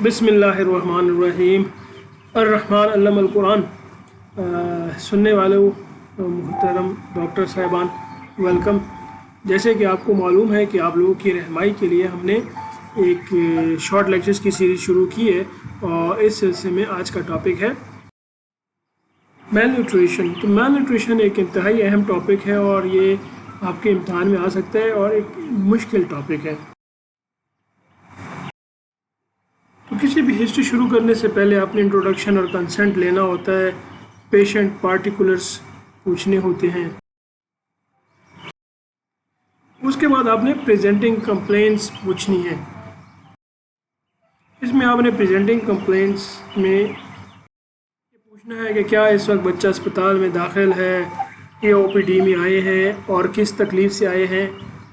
بسم اللہ الرحمن الرحیم الرحمن علم القرآن۔ سننے والوں محترم ڈاکٹر صاحبان، ویلکم۔ جیسے کہ آپ کو معلوم ہے کہ آپ لوگوں کی رہنمائی کے لیے ہم نے ایک شارٹ لیکچرز کی سیریز شروع کی ہے، اور اس سلسلے میں آج کا ٹاپک ہے میل نیوٹریشن۔ تو میل نیوٹریشن ایک انتہائی اہم ٹاپک ہے، اور یہ آپ کے امتحان میں آ سکتا ہے، اور ایک مشکل ٹاپک ہے۔ تو کسی بھی ہسٹری شروع کرنے سے پہلے آپ نے انٹروڈکشن اور کنسنٹ لینا ہوتا ہے، پیشنٹ پارٹیکولرز پوچھنے ہوتے ہیں، اس کے بعد آپ نے پریزنٹنگ کمپلینٹس پوچھنی ہے۔ اس میں آپ نے پریزنٹنگ کمپلینٹس میں یہ پوچھنا ہے کہ کیا اس وقت بچہ اسپتال میں داخل ہے، یہ او پی ڈی میں آئے ہیں اور کس تکلیف سے آئے ہیں،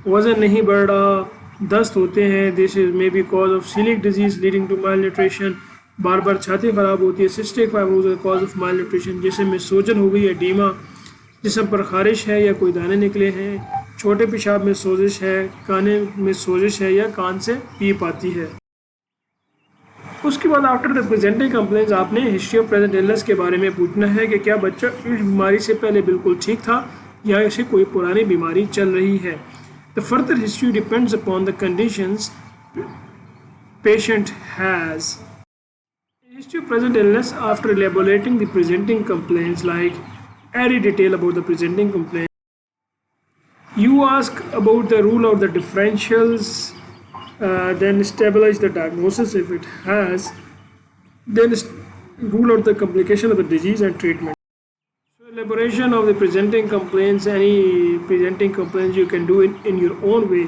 وزن نہیں بڑھ رہا، دست ہوتے ہیں، this is may be cause of celiac disease leading to malnutrition, بار بار چھاتی خراب ہوتی ہے، cystic fibrosis cause of malnutrition, جسم میں سوجن ہو گئی ہے، ایڈیما، جسم پر خارش ہے یا کوئی دانے نکلے ہیں، چھوٹے پیشاب میں سوزش ہے، کانے میں سوزش ہے یا کان سے پیپ آتی ہے۔ اس کے بعد آفٹر دا پریزنٹنگ کمپلینس آپ نے ہسٹری آف پریزنٹ النس کے بارے میں پوچھنا ہے کہ کیا بچہ اس بیماری سے پہلے بالکل ٹھیک تھا یا اسے کوئی پرانی بیماری چل رہی ہے۔ The further history depends upon the conditions patient has. History of present illness after elaborating the presenting complaints, like every detail about the presenting complaint. You ask about the rule out the differentials, then stabilize the diagnosis if it has, then rule out the complication of the disease and treatment. So elaboration of the presenting complaints, any presenting complaints you can do in your own way.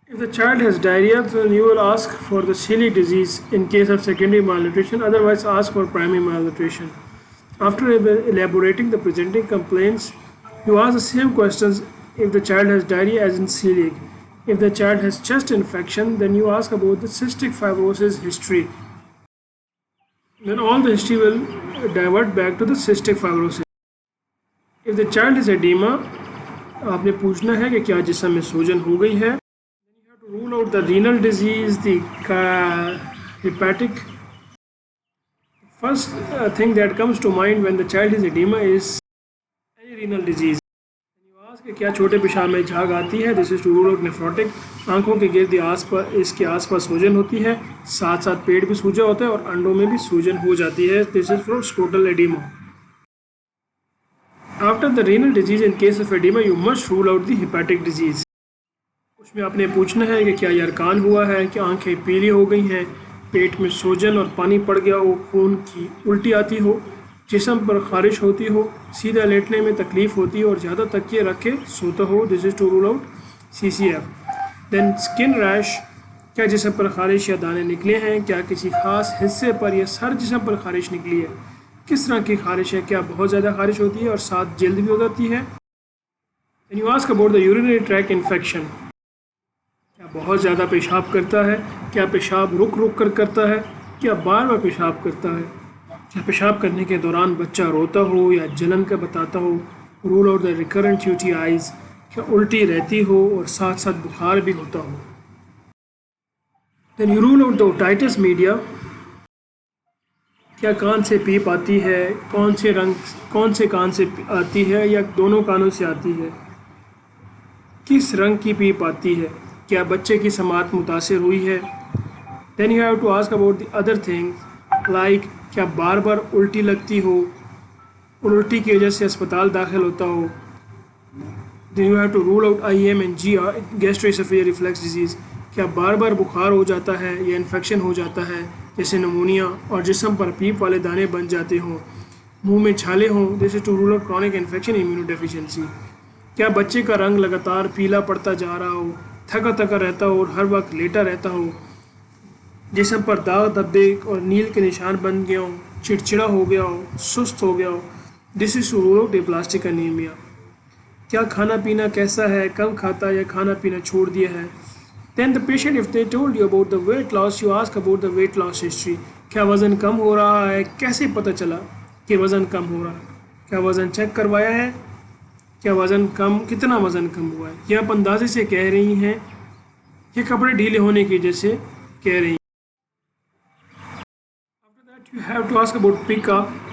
If the child has diarrhea, then you will ask for the celiac disease in case of secondary malnutrition, otherwise ask for primary malnutrition. After elaborating the presenting complaints, you ask the same questions if the child has diarrhea as in celiac. If the child has chest infection, then you ask about the cystic fibrosis history. Then all the history will divert back to the cystic fibrosis. If the child is edema, آپ نے پوچھنا ہے کہ کیا جسم میں سوجن ہو گئی ہے. Then you have to rule out the renal disease, the hepatic. First thing that comes to mind when the child is edema is any renal disease. کہ کیا چھوٹے پیشاب میں جھاگ آتی ہے. This is to rule out نیفروٹک. آنکھوں کے گرد اس کے آس پاس سوجن ہوتی ہے، ساتھ ساتھ پیٹ بھی سوجا ہوتا ہے اور انڈوں میں بھی سوجن ہو جاتی ہے. This is for scrotal edema. After the renal disease in case of edema you must rule out the hepatic disease. اس میں آپ نے پوچھنا ہے کہ کیا یرقان ہوا ہے، کہ آنکھیں پیلی ہو گئی ہیں، پیٹ میں سوجن اور پانی پڑ گیا ہو، خون کی الٹی آتی ہو، جسم پر خارش ہوتی ہو، سیدھا لیٹنے میں تکلیف ہوتی ہے اور زیادہ تکیے رکھ کے سوتا ہو. This is to rule out C C F. Then skin rash, کیا جسم پر خارش یا دانے نکلے ہیں، کیا کسی خاص حصے پر یا سر جسم پر خارش نکلی ہے، کس طرح کی خارش ہے، کیا بہت زیادہ خارش ہوتی ہے اور ساتھ جلد بھی ہو جاتی ہے. Then you ask about the urinary tract infection, کیا بہت زیادہ پیشاب کرتا ہے، کیا پیشاب رک رک کر کرتا ہے، کیا بار بار پیشاب کرتا ہے، کیا پیشاب کرنے کے دوران بچہ روتا ہو یا جلن کا بتاتا ہو. Rule out the recurrent U T Is, کیا الٹی رہتی ہو اور ساتھ ساتھ بخار بھی ہوتا ہو. Then you rule out the otitis media, کیا کان سے پیپ آتی ہے، کون سے کان سے آتی ہے یا دونوں کانوں سے آتی ہے، کس رنگ کی پیپ آتی ہے، کیا بچے کی سماعت متاثر ہوئی ہے. Then you have to ask about the other thing like کیا بار بار الٹی لگتی ہو اور الٹی کی وجہ سے اسپتال داخل ہوتا ہو. Then you have to rule out I M and G R gastroesophageal reflux disease, کیا بار بار بخار ہو جاتا ہے یا انفیکشن ہو جاتا ہے جیسے نمونیا اور جسم پر پیپ والے دانے بن جاتے ہوں، منہ میں چھالے ہوں. This is to rule out chronic infection immunodeficiency. کیا بچے کا رنگ لگاتار پیلا پڑتا جا رہا ہو، تھکا تھکا رہتا ہو اور ہر وقت لیٹا رہتا ہو، جسم پر داغ دھبے اور نیل کے نشان بن گیا ہو، چڑچڑا ہو گیا ہو، سست ہو گیا ہو. This is to rule out ڈیپلاسٹک anaemia. کیا کھانا پینا کیسا ہے، کم کھاتا یا کھانا پینا چھوڑ دیا ہے. Then the patient if they told you about the weight loss you ask about the weight loss history. کیا وزن کم ہو رہا ہے، کیسے پتہ چلا کہ وزن کم ہو رہا ہے، کیا وزن چیک کروایا ہے، کیا وزن کم، کتنا وزن کم ہوا ہے، یا آپ اندازے سے کہہ رہی ہیں یا کپڑے ڈھیلے ہونے کی وجہ سے کہہ رہی ہیں. You have to ask about pika.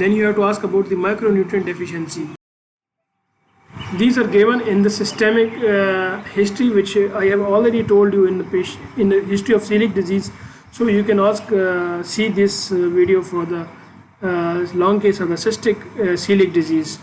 Then you have to ask about the micronutrient deficiency. These are given in the systemic history, which I have already told you in the history of celiac disease. So you can see this video for the long case of the cystic celiac disease.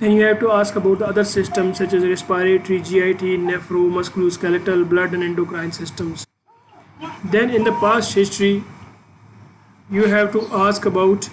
then you have to ask about the other systems such as respiratory, GIT, nephro, musculoskeletal, blood and endocrine systems. Then in the past history you have to ask about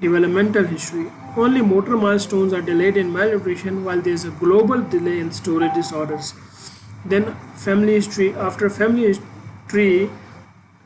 developmental history, only motor milestones are delayed in malnutrition while there is a global delay in storage disorders. Then family history, after family history,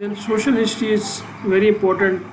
Then social history is very important,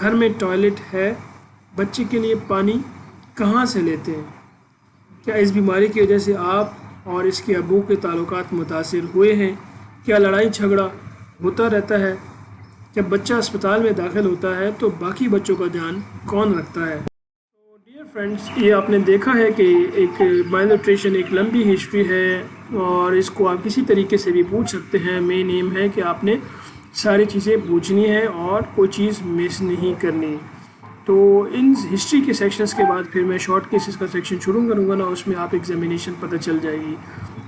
گھر میں toilet ہے، بچے کے لیے پانی کہاں سے لیتے ہیں؟ کیا اس بیماری کی وجہ سے آپ اور اس کے ابو کے تعلقات متاثر ہوئے ہیں؟ کیا لڑائی جھگڑا ہوتا رہتا ہے؟ جب بچہ اسپتال میں داخل ہوتا ہے تو باقی بچوں کا دھیان کون رکھتا ہے؟ تو ڈیئر فرینڈس، یہ آپ نے دیکھا ہے کہ ایک مال نیوٹریشن ایک لمبی ہسٹری ہے اور اس کو آپ کسی طریقے سے بھی پوچھ سکتے ہیں۔ مین ایم ہے کہ آپ نے ساری چیزیں پوچھنی ہے اور کوئی چیز مس نہیں کرنی۔ تو ان ہسٹری کے سیکشنز کے بعد پھر میں شارٹ کیسز کا سیکشن شروع کروں گا نا، اس میں آپ ایگزامینیشن پتہ چل جائے گی۔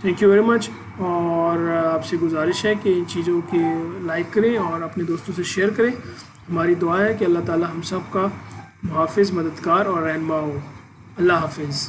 تھینک یو ویری مچ، اور آپ سے گزارش ہے کہ ان چیزوں کی لائک کریں اور اپنے دوستوں سے شیئر کریں۔ ہماری دعا ہے کہ اللہ تعالی ہم سب کا محافظ، مددگار اور رہنما ہو۔ اللہ حافظ۔